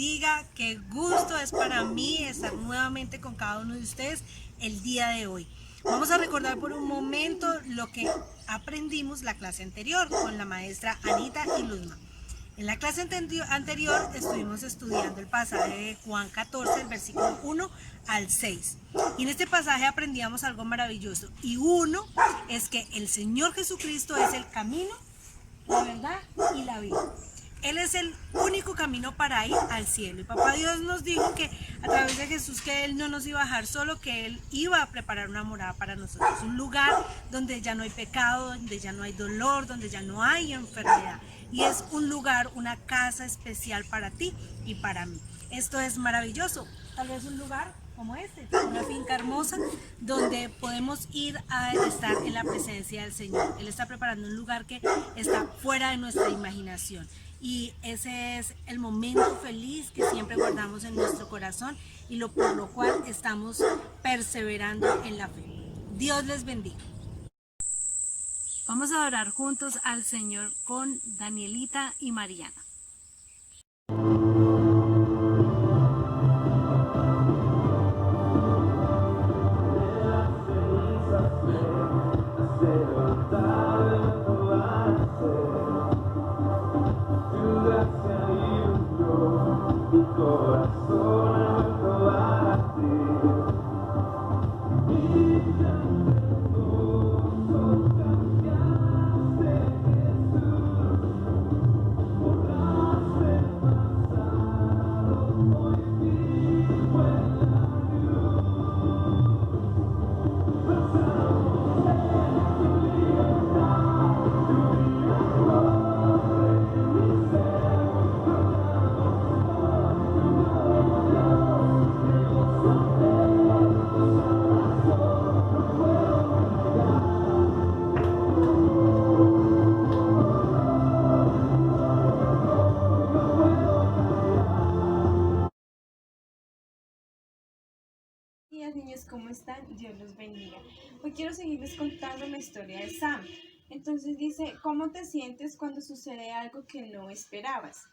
bendiga. Qué gusto es para mí estar nuevamente con cada uno de ustedes el día de hoy. Vamos a recordar por un momento lo que aprendimos la clase anterior con la maestra Anita y Luzma. En la clase anterior estuvimos estudiando el pasaje de Juan 14, el versículo 1 al 6. Y en este pasaje aprendíamos algo maravilloso. Y uno es que el Señor Jesucristo es el camino, la verdad y la vida. Él es el único camino para ir al cielo. Y Papá Dios nos dijo que a través de Jesús que Él no nos iba a dejar solo, que Él iba a preparar una morada para nosotros. Un lugar donde ya no hay pecado, donde ya no hay dolor, donde ya no hay enfermedad. Y es un lugar, una casa especial para ti y para mí. Esto es maravilloso. Tal vez un lugar como este, una finca hermosa donde podemos ir a estar en la presencia del Señor. Él está preparando un lugar que está fuera de nuestra imaginación. Y ese es el momento feliz que siempre guardamos en nuestro corazón y por lo cual estamos perseverando en la fe. Dios les bendiga. Vamos a orar juntos al Señor con Danielita y Mariana. Niños, ¿cómo están? Dios los bendiga. Hoy quiero seguirles contando la historia de Sam. Entonces dice, ¿cómo te sientes cuando sucede algo que no esperabas?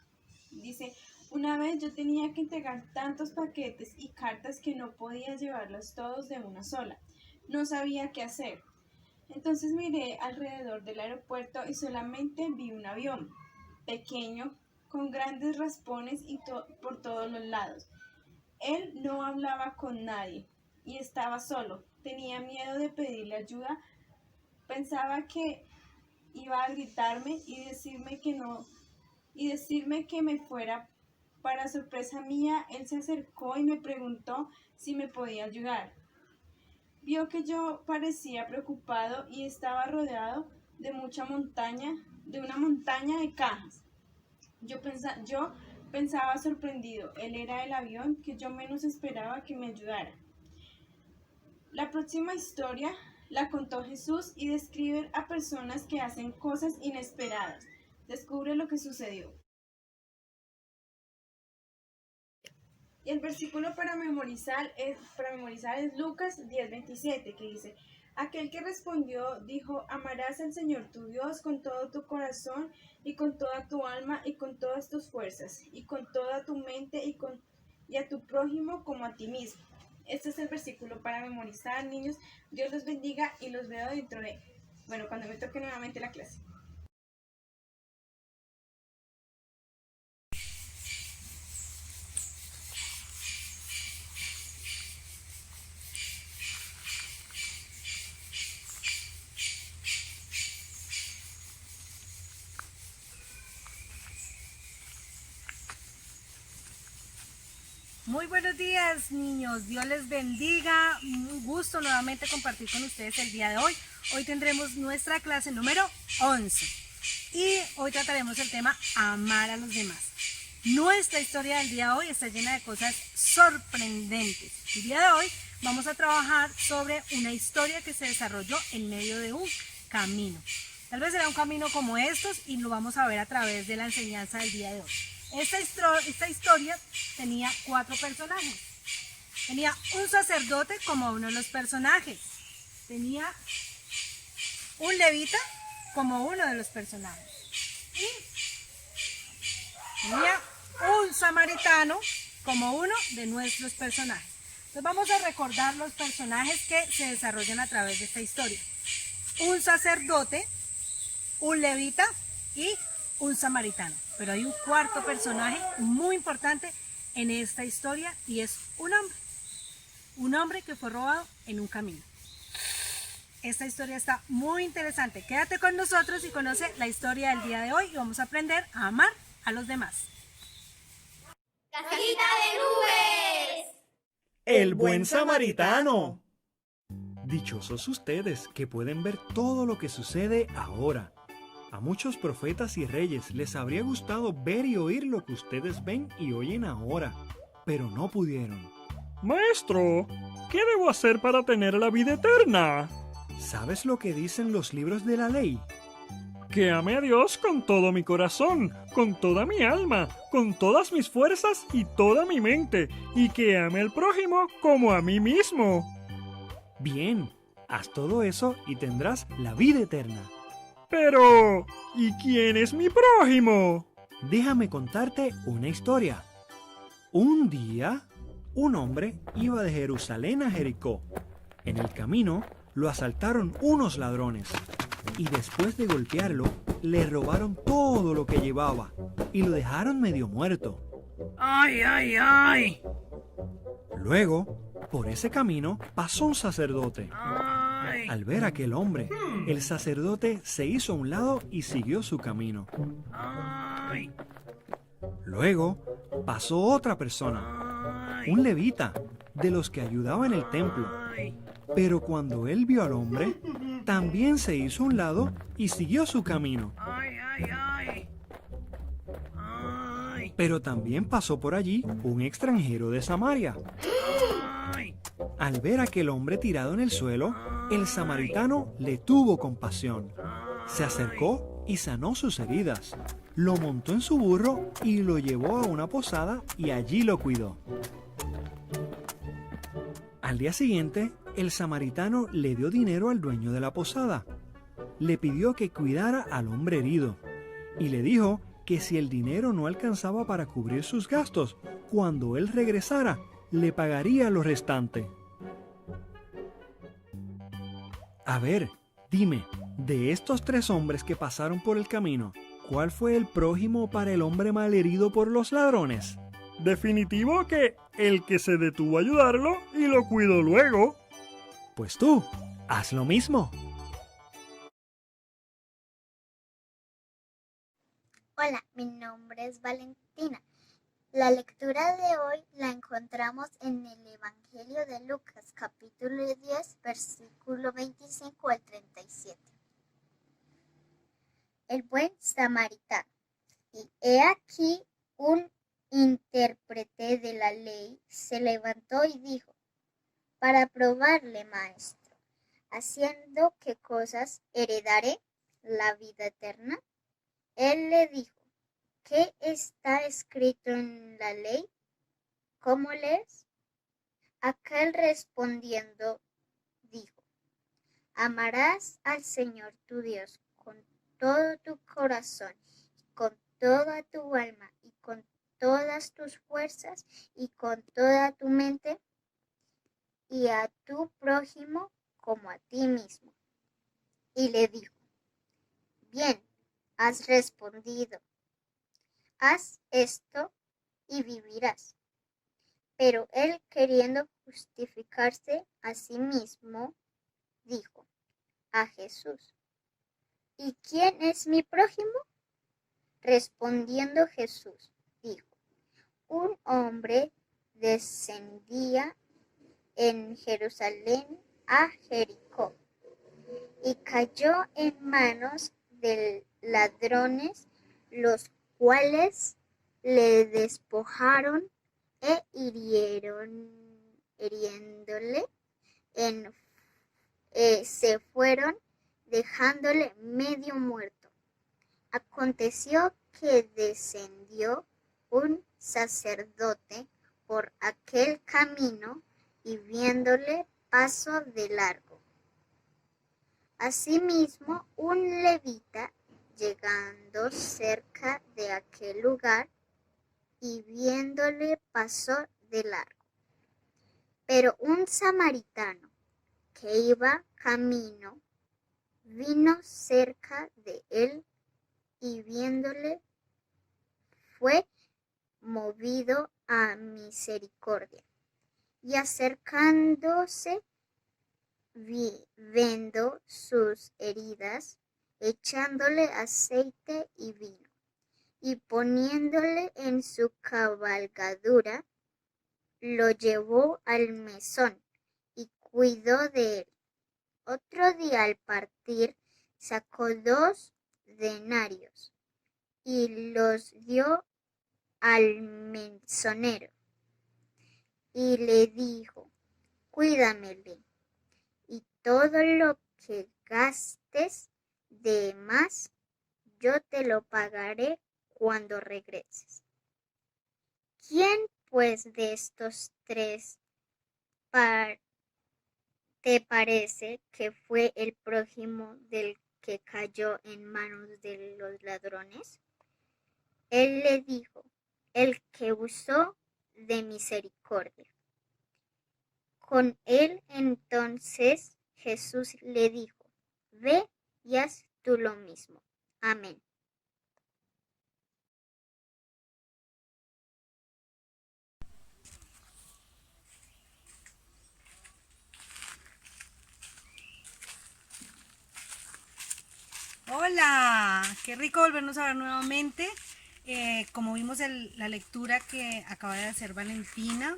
Dice, una vez yo tenía que entregar tantos paquetes y cartas que no podía llevarlos todos de una sola. No sabía qué hacer. Entonces miré alrededor del aeropuerto y solamente vi un avión pequeño con grandes raspones por todos los lados. Él no hablaba con nadie y estaba solo. Tenía miedo de pedirle ayuda. Pensaba que iba a gritarme y decirme que no, y decirme que me fuera. Para sorpresa mía, él se acercó y me preguntó si me podía ayudar. Vio que yo parecía preocupado y estaba rodeado de una montaña de cajas. Yo pensaba sorprendido. Él era el avión que yo menos esperaba que me ayudara. La próxima historia la contó Jesús y describe a personas que hacen cosas inesperadas. Descubre lo que sucedió. Y el versículo para memorizar es Lucas 10:27, que dice: Aquel que respondió dijo: amarás al Señor tu Dios con todo tu corazón y con toda tu alma y con todas tus fuerzas y con toda tu mente y a tu prójimo como a ti mismo. Este es el versículo para memorizar, niños. Dios los bendiga y los veo cuando me toque nuevamente la clase. Muy buenos días, niños. Dios les bendiga. Un gusto nuevamente compartir con ustedes el día de hoy. Hoy tendremos nuestra clase número 11 y hoy trataremos el tema amar a los demás. Nuestra historia del día de hoy está llena de cosas sorprendentes. El día de hoy vamos a trabajar sobre una historia que se desarrolló en medio de un camino. Tal vez será un camino como estos y lo vamos a ver a través de la enseñanza del día de hoy. Esta historia tenía 4 personajes. Tenía un sacerdote como uno de los personajes. Tenía un levita como uno de los personajes. Y tenía un samaritano como uno de nuestros personajes. Entonces vamos a recordar los personajes que se desarrollan a través de esta historia. Un sacerdote, un levita y un samaritano. Pero hay un cuarto personaje muy importante en esta historia y es un hombre. Un hombre que fue robado en un camino. Esta historia está muy interesante. Quédate con nosotros y conoce la historia del día de hoy y vamos a aprender a amar a los demás. ¡Cajita de nubes! El buen samaritano. Dichosos ustedes que pueden ver todo lo que sucede ahora. A muchos profetas y reyes les habría gustado ver y oír lo que ustedes ven y oyen ahora, pero no pudieron. Maestro, ¿qué debo hacer para tener la vida eterna? ¿Sabes lo que dicen los libros de la ley? Que ame a Dios con todo mi corazón, con toda mi alma, con todas mis fuerzas y toda mi mente, y que ame al prójimo como a mí mismo. Bien, haz todo eso y tendrás la vida eterna. Pero, ¿y quién es mi prójimo? Déjame contarte una historia. Un día, un hombre iba de Jerusalén a Jericó. En el camino lo asaltaron unos ladrones y después de golpearlo, le robaron todo lo que llevaba y lo dejaron medio muerto. ¡Ay, ay, ay! Luego, por ese camino pasó un sacerdote. ¡Ay! Al ver a aquel hombre, el sacerdote se hizo a un lado y siguió su camino. ¡Ay! Luego pasó otra persona, un levita, de los que ayudaba en el templo. Pero cuando él vio al hombre, también se hizo a un lado y siguió su camino. ¡Ay, ay, ay! ¡Ay! Pero también pasó por allí un extranjero de Samaria. ¡Ay! Al ver a aquel hombre tirado en el suelo, el samaritano le tuvo compasión. Se acercó y sanó sus heridas. Lo montó en su burro y lo llevó a una posada y allí lo cuidó. Al día siguiente, el samaritano le dio dinero al dueño de la posada. Le pidió que cuidara al hombre herido y le dijo que si el dinero no alcanzaba para cubrir sus gastos, cuando él regresara, le pagaría lo restante. A ver, dime, de estos 3 hombres que pasaron por el camino, ¿cuál fue el prójimo para el hombre malherido por los ladrones? Definitivo que el que se detuvo a ayudarlo y lo cuidó luego. Pues tú, haz lo mismo. Hola, mi nombre es Valentina. La lectura de hoy la encontramos en el Evangelio de Lucas, capítulo 10, versículo 25 al 37. El buen samaritano. Y he aquí un intérprete de la ley se levantó y dijo, para probarle, maestro, ¿haciendo qué cosas heredaré la vida eterna? Él le dijo, ¿qué está escrito en la ley? ¿Cómo lees? Aquel respondiendo dijo, amarás al Señor tu Dios con todo tu corazón, con toda tu alma y con todas tus fuerzas y con toda tu mente, y a tu prójimo como a ti mismo. Y le dijo, bien, has respondido, haz esto y vivirás. Pero él, queriendo justificarse a sí mismo, dijo a Jesús, ¿y quién es mi prójimo? Respondiendo Jesús, dijo, un hombre descendía en Jerusalén a Jericó y cayó en manos de ladrones, los cuales le despojaron e hiriéndole, se fueron dejándole medio muerto. Aconteció que descendió un sacerdote por aquel camino y viéndole pasó de largo. Asimismo, un levita, llegando cerca de aquel lugar, y viéndole pasó de largo. Pero un samaritano que iba camino vino cerca de él y viéndole fue movido a misericordia. Y acercándose, vendó sus heridas, echándole aceite y vino, y poniéndole en su cabalgadura, lo llevó al mesón y cuidó de él. Otro día al partir sacó 2 denarios y los dio al mesonero y le dijo: cuídamele, y todo lo que gastes de más yo te lo pagaré cuando regreses. ¿Quién pues de estos 3 te parece que fue el prójimo del que cayó en manos de los ladrones? Él le dijo: el que usó de misericordia. Con él entonces Jesús le dijo: ve y haz tú lo mismo. Amén. Hola, qué rico volvernos a ver nuevamente. Como vimos la lectura que acaba de hacer Valentina,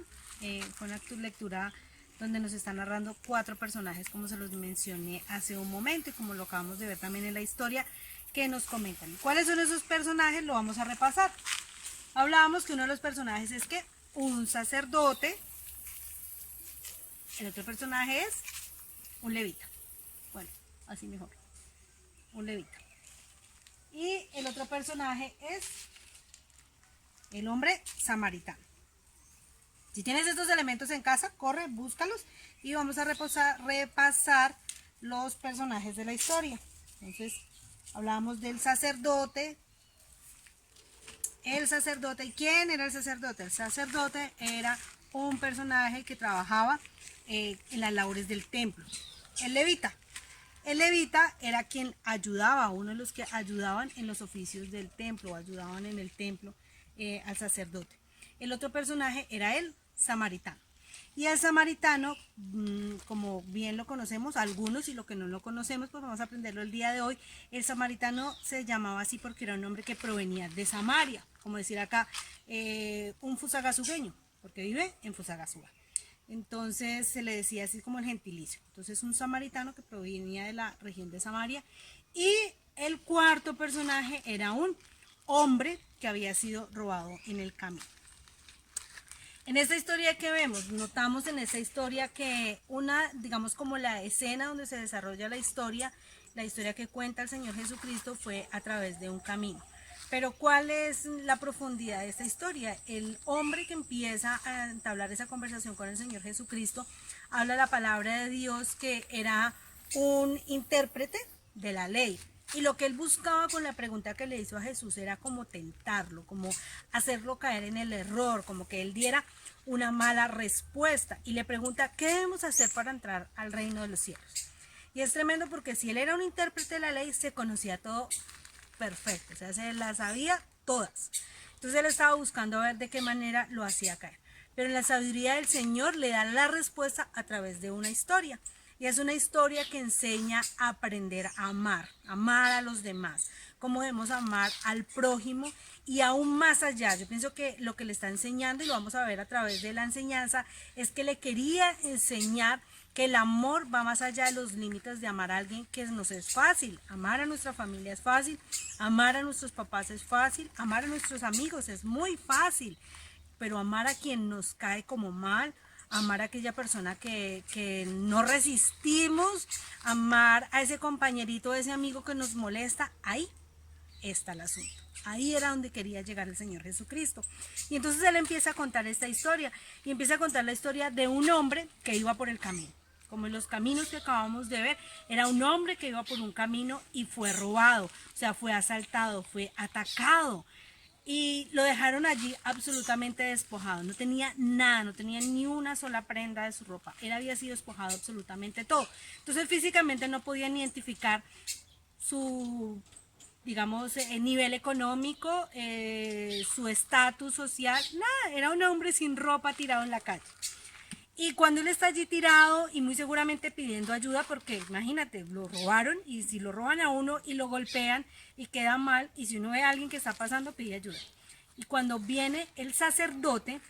fue una lectura donde nos está narrando 4 personajes, como se los mencioné hace un momento y como lo acabamos de ver también en la historia que nos comentan. ¿Cuáles son esos personajes? Lo vamos a repasar. Hablábamos que uno de los personajes es que un sacerdote, el otro personaje es un levita. Bueno, así mejor. Un levita. Y el otro personaje es el hombre samaritano. Si tienes estos elementos en casa, corre, búscalos y vamos a repasar los personajes de la historia. Entonces, hablábamos del sacerdote. El sacerdote, ¿y quién era el sacerdote? El sacerdote era un personaje que trabajaba en las labores del templo. El levita. El levita era quien ayudaba, uno de los que ayudaban en los oficios del templo, ayudaban en el templo al sacerdote. El otro personaje era el samaritano. Y el samaritano, como bien lo conocemos, algunos y lo que no lo conocemos, pues vamos a aprenderlo el día de hoy. El samaritano se llamaba así porque era un hombre que provenía de Samaria, como decir acá, un fusagasugueño, porque vive en Fusagasugá. Entonces se le decía así como el gentilicio. Entonces un samaritano que provenía de la región de Samaria. Y el cuarto personaje era un hombre que había sido robado en el camino. En esta historia que vemos, notamos en esta historia que digamos como la escena donde se desarrolla la historia que cuenta el Señor Jesucristo fue a través de un camino. Pero ¿cuál es la profundidad de esta historia? El hombre que empieza a entablar esa conversación con el Señor Jesucristo habla la palabra de Dios que era un intérprete de la ley. Y lo que él buscaba con la pregunta que le hizo a Jesús era como tentarlo, como hacerlo caer en el error, como que él diera una mala respuesta. Y le pregunta, ¿qué debemos hacer para entrar al reino de los cielos? Y es tremendo porque si él era un intérprete de la ley, se conocía todo perfecto, o sea, se las sabía todas. Entonces él estaba buscando a ver de qué manera lo hacía caer. Pero en la sabiduría del Señor le da la respuesta a través de una historia. Y es una historia que enseña a aprender a amar a los demás, cómo debemos amar al prójimo y aún más allá. Yo pienso que lo que le está enseñando, y lo vamos a ver a través de la enseñanza, es que le quería enseñar que el amor va más allá de los límites de amar a alguien que nos es fácil. Amar a nuestra familia es fácil, amar a nuestros papás es fácil, amar a nuestros amigos es muy fácil, pero amar a quien nos cae como mal, amar a aquella persona que no resistimos, amar a ese compañerito, a ese amigo que nos molesta, ahí está el asunto. Ahí era donde quería llegar el Señor Jesucristo. Y entonces él empieza a contar esta historia, y empieza a contar la historia de un hombre que iba por el camino. Como en los caminos que acabamos de ver, era un hombre que iba por un camino y fue robado, o sea, fue asaltado, fue atacado. y lo dejaron allí absolutamente despojado. No tenía nada, no tenía ni una sola prenda de su ropa. Él había sido despojado absolutamente todo. Entonces físicamente no podían identificar su, digamos, nivel económico, su estatus social, nada, era un hombre sin ropa tirado en la calle. Y cuando él está allí tirado y muy seguramente pidiendo ayuda, porque imagínate, lo robaron y si lo roban a uno y lo golpean y queda mal, y si uno ve a alguien que está pasando, pide ayuda. Y cuando viene el sacerdote,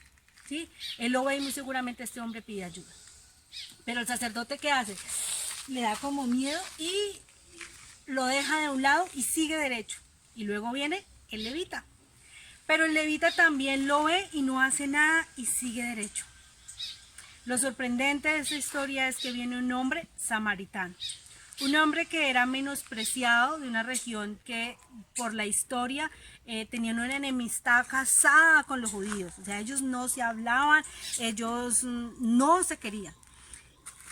¿sí? Él lo ve y muy seguramente este hombre pide ayuda. Pero el sacerdote, ¿qué hace? Le da como miedo y lo deja de un lado y sigue derecho. Y luego viene el levita. Pero el levita también lo ve y no hace nada y sigue derecho. Lo sorprendente de esta historia es que viene un hombre samaritano. Un hombre que era menospreciado, de una región que por la historia tenía una enemistad casada con los judíos. O sea, ellos no se hablaban, ellos no se querían.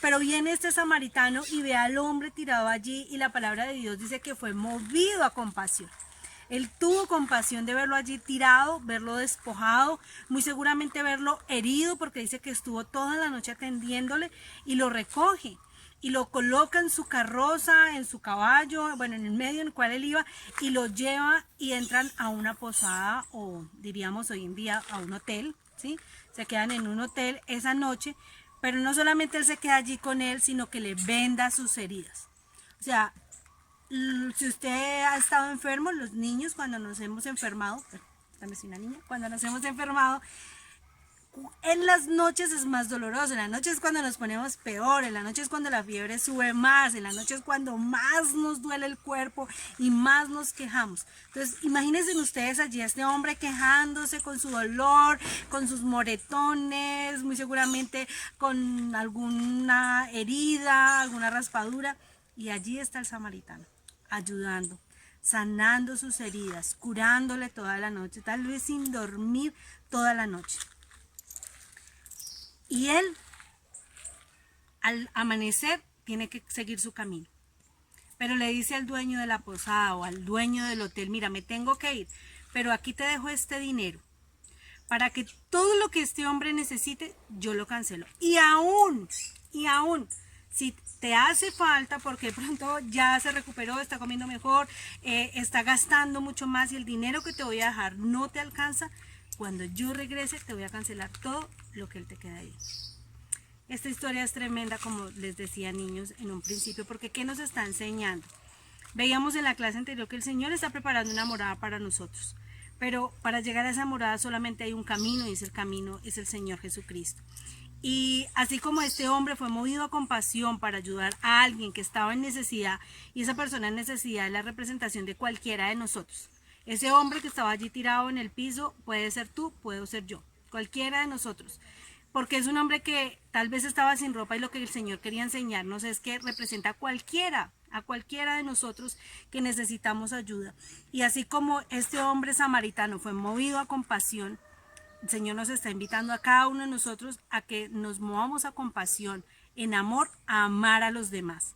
Pero viene este samaritano y ve al hombre tirado allí y la palabra de Dios dice que fue movido a compasión. Él tuvo compasión de verlo allí tirado, verlo despojado, muy seguramente verlo herido porque dice que estuvo toda la noche atendiéndole y lo recoge y lo coloca en su carroza, en su caballo, bueno, en el medio en el cual él iba y lo lleva y entran a una posada o diríamos hoy en día a un hotel, ¿sí? Se quedan en un hotel esa noche, pero no solamente él se queda allí con él, sino que le venda sus heridas. O sea, si usted ha estado enfermo, los niños cuando nos hemos enfermado, también soy una niña, cuando nos hemos enfermado, en las noches es más doloroso, en la noche es cuando nos ponemos peor, en la noche es cuando la fiebre sube más, en la noche es cuando más nos duele el cuerpo y más nos quejamos. Entonces, imagínense ustedes allí a este hombre quejándose con su dolor, con sus moretones, muy seguramente con alguna herida, alguna raspadura, y allí está el samaritano, ayudando, sanando sus heridas, curándole toda la noche, tal vez sin dormir toda la noche. Y él, al amanecer, tiene que seguir su camino. Pero le dice al dueño de la posada o al dueño del hotel, mira, me tengo que ir, pero aquí te dejo este dinero. Para que todo lo que este hombre necesite, yo lo cancelo. Y aún, si te hace falta, porque de pronto ya se recuperó, está comiendo mejor, está gastando mucho más y el dinero que te voy a dejar no te alcanza, cuando yo regrese te voy a cancelar todo lo que él te queda ahí. Esta historia es tremenda, como les decía, niños, en un principio, porque ¿qué nos está enseñando? Veíamos en la clase anterior que el Señor está preparando una morada para nosotros, pero para llegar a esa morada solamente hay un camino y ese camino es el Señor Jesucristo. Y así como este hombre fue movido a compasión para ayudar a alguien que estaba en necesidad, y esa persona en necesidad es la representación de cualquiera de nosotros. Ese hombre que estaba allí tirado en el piso puede ser tú, puedo ser yo, cualquiera de nosotros. Porque es un hombre que tal vez estaba sin ropa y lo que el Señor quería enseñarnos es que representa a cualquiera de nosotros que necesitamos ayuda. Y así como este hombre samaritano fue movido a compasión, el Señor nos está invitando a cada uno de nosotros a que nos movamos a compasión, en amor, a amar a los demás.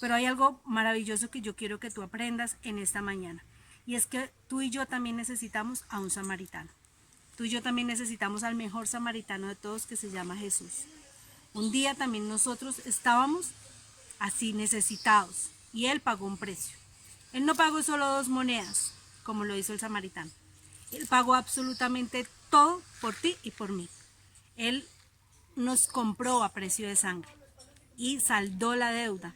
Pero hay algo maravilloso que yo quiero que tú aprendas en esta mañana. Y es que tú y yo también necesitamos a un samaritano. Tú y yo también necesitamos al mejor samaritano de todos, que se llama Jesús. Un día también nosotros estábamos así necesitados y Él pagó un precio. Él no pagó solo 2 monedas, como lo hizo el samaritano. Él pagó absolutamente todo por ti y por mí. Él nos compró a precio de sangre y saldó la deuda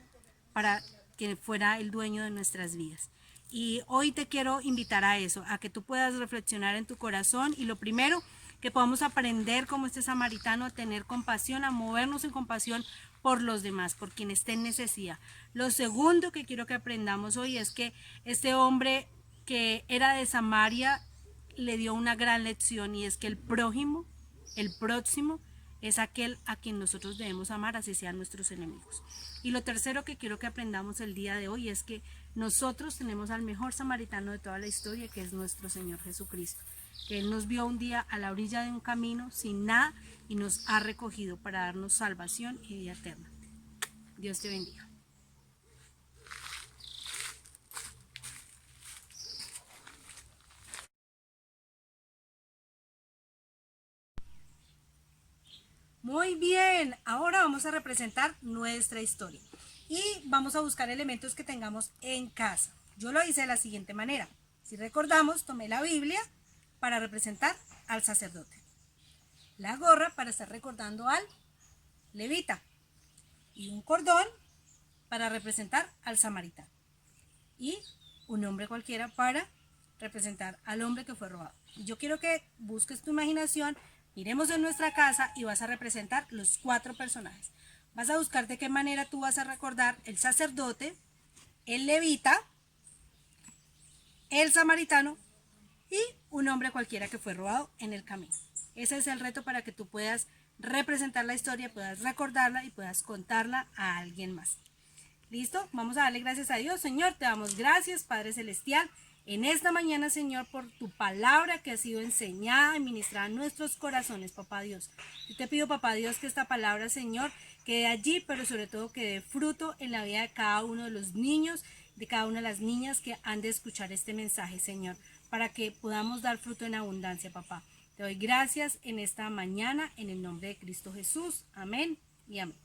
para que fuera el dueño de nuestras vidas. Y hoy te quiero invitar a eso, a que tú puedas reflexionar en tu corazón y lo primero, que podamos aprender como este samaritano a tener compasión, a movernos en compasión por los demás, por quien esté en necesidad. Lo segundo que quiero que aprendamos hoy es que este hombre que era de Samaria le dio una gran lección y es que el prójimo, el próximo, es aquel a quien nosotros debemos amar, así sean nuestros enemigos. Y lo tercero que quiero que aprendamos el día de hoy es que nosotros tenemos al mejor samaritano de toda la historia, que es nuestro Señor Jesucristo, que Él nos vio un día a la orilla de un camino sin nada y nos ha recogido para darnos salvación y vida eterna. Dios te bendiga. Muy bien, ahora vamos a representar nuestra historia y vamos a buscar elementos que tengamos en casa. Yo lo hice de la siguiente manera. Si recordamos, tomé la Biblia para representar al sacerdote, la gorra para estar recordando al levita y un cordón para representar al samaritano y un hombre cualquiera para representar al hombre que fue robado. Y yo quiero que busques tu imaginación, miremos en nuestra casa y vas a representar los 4 personajes. Vas a buscar de qué manera tú vas a recordar el sacerdote, el levita, el samaritano y un hombre cualquiera que fue robado en el camino. Ese es el reto para que tú puedas representar la historia, puedas recordarla y puedas contarla a alguien más. ¿Listo? Vamos a darle gracias a Dios. Señor, te damos gracias, Padre Celestial, en esta mañana, Señor, por tu palabra que ha sido enseñada y ministrada en nuestros corazones, Papá Dios. Yo te pido, Papá Dios, que esta palabra, Señor, quede allí, pero sobre todo que dé fruto en la vida de cada uno de los niños, de cada una de las niñas que han de escuchar este mensaje, Señor, para que podamos dar fruto en abundancia, Papá. Te doy gracias en esta mañana, en el nombre de Cristo Jesús. Amén y amén.